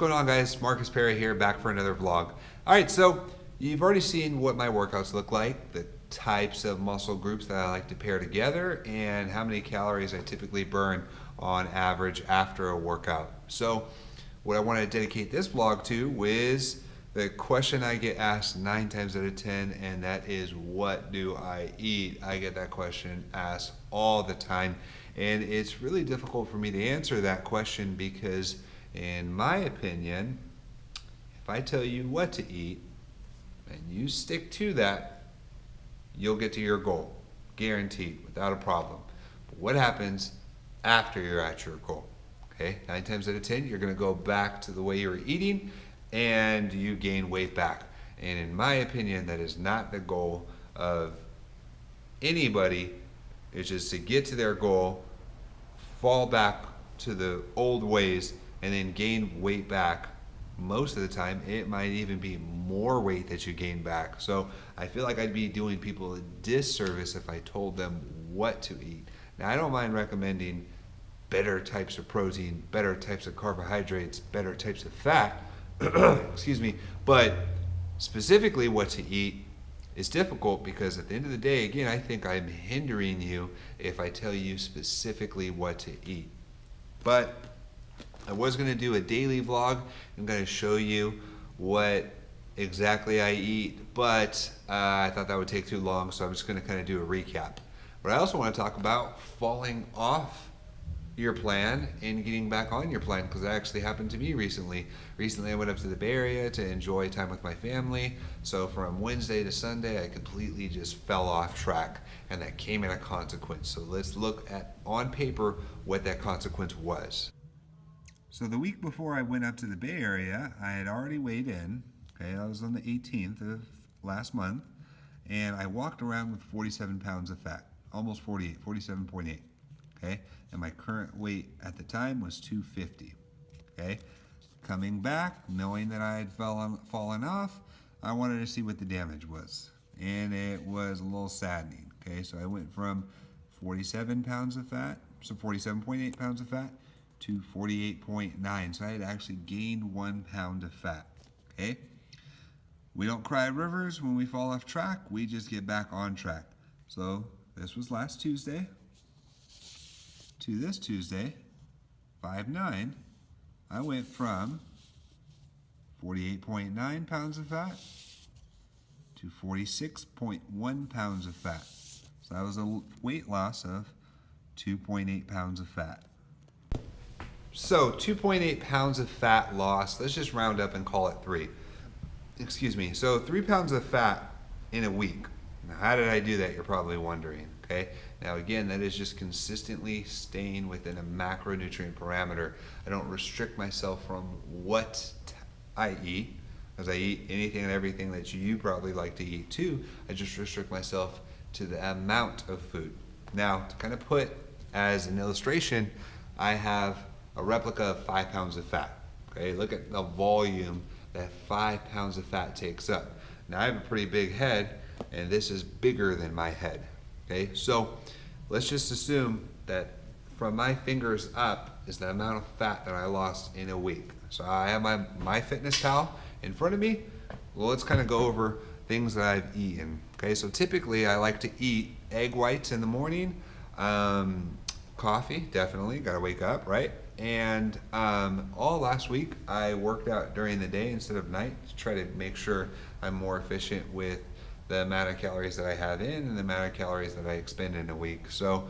What's going on, guys? Marcus Perry here, back for another vlog. Alright, so you've already seen what my workouts look like, the types of muscle groups that I like to pair together, and how many calories I typically burn on average after a workout. So what I want to dedicate this vlog to is the question I get asked 9 times out of 10, and that is, what do I eat? I get that question asked all the time, and it's really difficult for me to answer that question because, in my opinion, if I tell you what to eat and you stick to that, you'll get to your goal, guaranteed, without a problem. But what happens after you're at your goal? Okay, 9 times out of 10, you're going to go back to the way you were eating and you gain weight back. And in my opinion, that is not the goal of anybody. It's just to get to their goal, fall back to the old ways, and then gain weight back. Most of the time, it might even be more weight that you gain back. So I feel like I'd be doing people a disservice if I told them what to eat. Now, I don't mind recommending better types of protein, better types of carbohydrates, better types of fat, excuse me, but specifically what to eat is difficult because at the end of the day, again, I think I'm hindering you if I tell you specifically what to eat. But I was going to do a daily vlog. I'm going to show you what exactly I eat, but I thought that would take too long, so I'm just going to kind of do a recap. But I also want to talk about falling off your plan and getting back on your plan, because that actually happened to me recently. Recently I went up to the Bay Area to enjoy time with my family, so from Wednesday to Sunday I completely just fell off track, and that came at a consequence. So let's look at, on paper, what that consequence was. So the week before I went up to the Bay Area, I had already weighed in. Okay, I was on the 18th of last month, and I walked around with 47 pounds of fat, almost 48, 47.8. Okay, and my current weight at the time was 250. Okay, coming back, knowing that I had fallen off, I wanted to see what the damage was, and it was a little saddening. Okay, so I went from 47 pounds of fat, so 47.8 pounds of fat, to 48.9. So I had actually gained 1 pound of fat. Okay, we don't cry rivers when we fall off track. We just get back on track. So this was last Tuesday to this Tuesday, 5/9. I went from 48.9 pounds of fat to 46.1 pounds of fat. So that was a weight loss of 2.8 pounds of fat. So 2.8 pounds of fat loss, let's just round up and call it 3. Excuse me, so 3 pounds of fat in a week. Now, how did I do that, you're probably wondering, okay? Now again, that is just consistently staying within a macronutrient parameter. I don't restrict myself from what I eat, because I eat anything and everything that you probably like to eat too. I just restrict myself to the amount of food. Now, to kind of put as an illustration, I have a replica of 5 pounds of fat. Okay, look at the volume that 5 pounds of fat takes up. Now I have a pretty big head, and this is bigger than my head. Okay, so let's just assume that from my fingers up is the amount of fat that I lost in a week. So I have my MyFitnessPal in front of me. Well, let's kind of go over things that I've eaten. Okay, so typically I like to eat egg whites in the morning, coffee, definitely, gotta wake up, right? And all last week I worked out during the day instead of night to try to make sure I'm more efficient with the amount of calories that I have in and the amount of calories that I expend in a week. So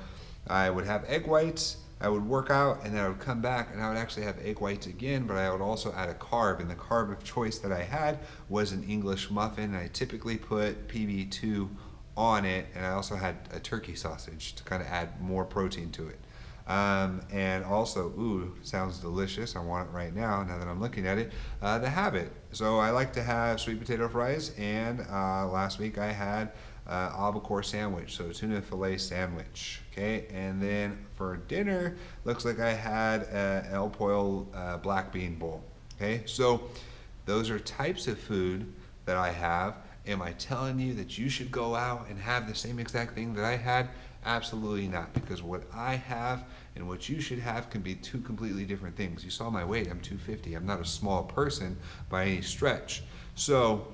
I would have egg whites, I would work out, and then I would come back and I would actually have egg whites again, but I would also add a carb, and the carb of choice that I had was an English muffin, and I typically put PB2 on it, and I also had a turkey sausage to kind of add more protein to it. And also, ooh, sounds delicious. I want it right now that I'm looking at it, the Habit. So I like to have sweet potato fries, and last week I had albacore sandwich, so tuna fillet sandwich. Okay, and then for dinner, looks like I had El Pollo black bean bowl. Okay, so those are types of food that I have. Am I telling you that you should go out and have the same exact thing that I had? Absolutely not, because what I have and what you should have can be two completely different things. You saw my weight, I'm 250. I'm not a small person by any stretch. So,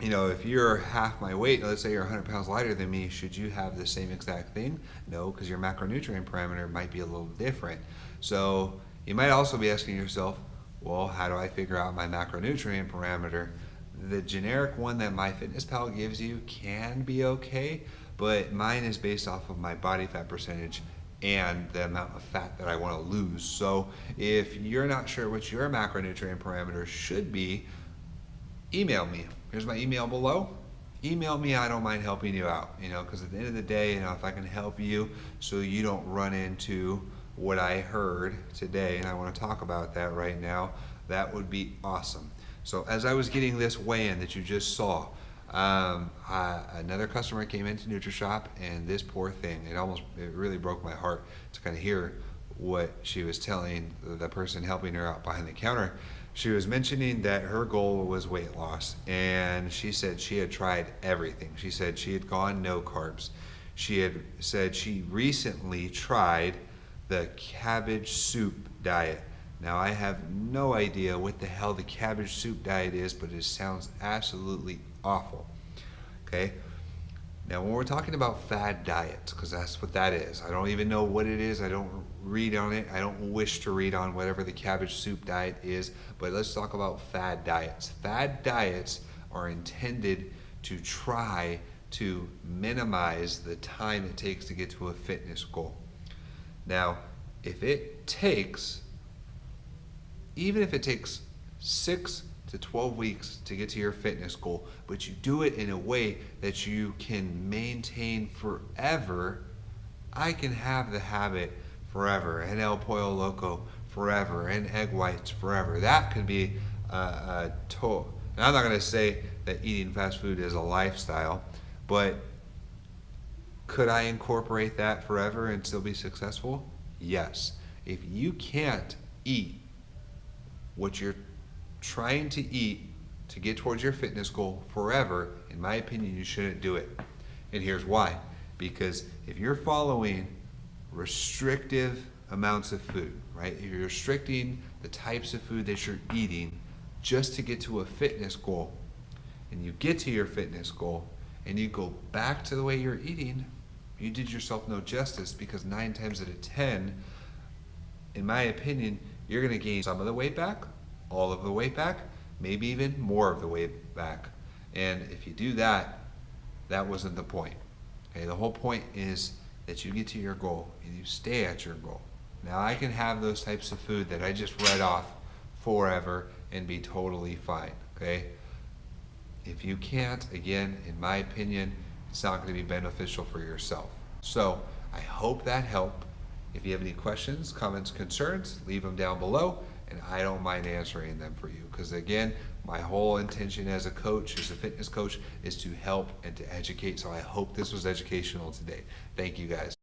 if you're half my weight, let's say you're 100 pounds lighter than me, should you have the same exact thing? No, because your macronutrient parameter might be a little different. So you might also be asking yourself, well, how do I figure out my macronutrient parameter? The generic one that MyFitnessPal gives you can be okay, but mine is based off of my body fat percentage and the amount of fat that I want to lose. So if you're not sure what your macronutrient parameter should be, email me. Here's my email below. Email me, I don't mind helping you out, because at the end of the day, if I can help you so you don't run into what I heard today, and I want to talk about that right now, that would be awesome. So as I was getting this weigh-in that you just saw, another customer came into NutriShop, and this poor thing, it really broke my heart to kind of hear what she was telling the person helping her out behind the counter. She was mentioning that her goal was weight loss, and she said she had tried everything. She said she had gone no carbs. She had said she recently tried the cabbage soup diet. Now, I have no idea what the hell the cabbage soup diet is, but it sounds absolutely awful. Okay? Now, when we're talking about fad diets, because that's what that is, I don't even know what it is. I don't read on it. I don't wish to read on whatever the cabbage soup diet is, but let's talk about fad diets. Fad diets are intended to try to minimize the time it takes to get to a fitness goal. Now, even if it takes 6 to 12 weeks to get to your fitness goal, but you do it in a way that you can maintain forever, I can have the habit forever, and El Pollo Loco forever, and egg whites forever. That could be a total. And I'm not going to say that eating fast food is a lifestyle, but could I incorporate that forever and still be successful? Yes. If you can't eat what you're trying to eat to get towards your fitness goal forever, in my opinion, you shouldn't do it. And here's why. Because if you're following restrictive amounts of food, right? If you're restricting the types of food that you're eating just to get to a fitness goal, and you get to your fitness goal, and you go back to the way you're eating, you did yourself no justice, because 9 times out of 10, in my opinion, you're going to gain some of the weight back, all of the weight back, maybe even more of the weight back. And if you do that, that wasn't the point. Okay, the whole point is that you get to your goal and you stay at your goal. Now, I can have those types of food that I just read off forever and be totally fine. Okay? If you can't, again, in my opinion, it's not going to be beneficial for yourself. So I hope that helped. If you have any questions, comments, concerns, leave them down below, and I don't mind answering them for you. Because again, my whole intention as a coach, as a fitness coach, is to help and to educate. So I hope this was educational today. Thank you guys.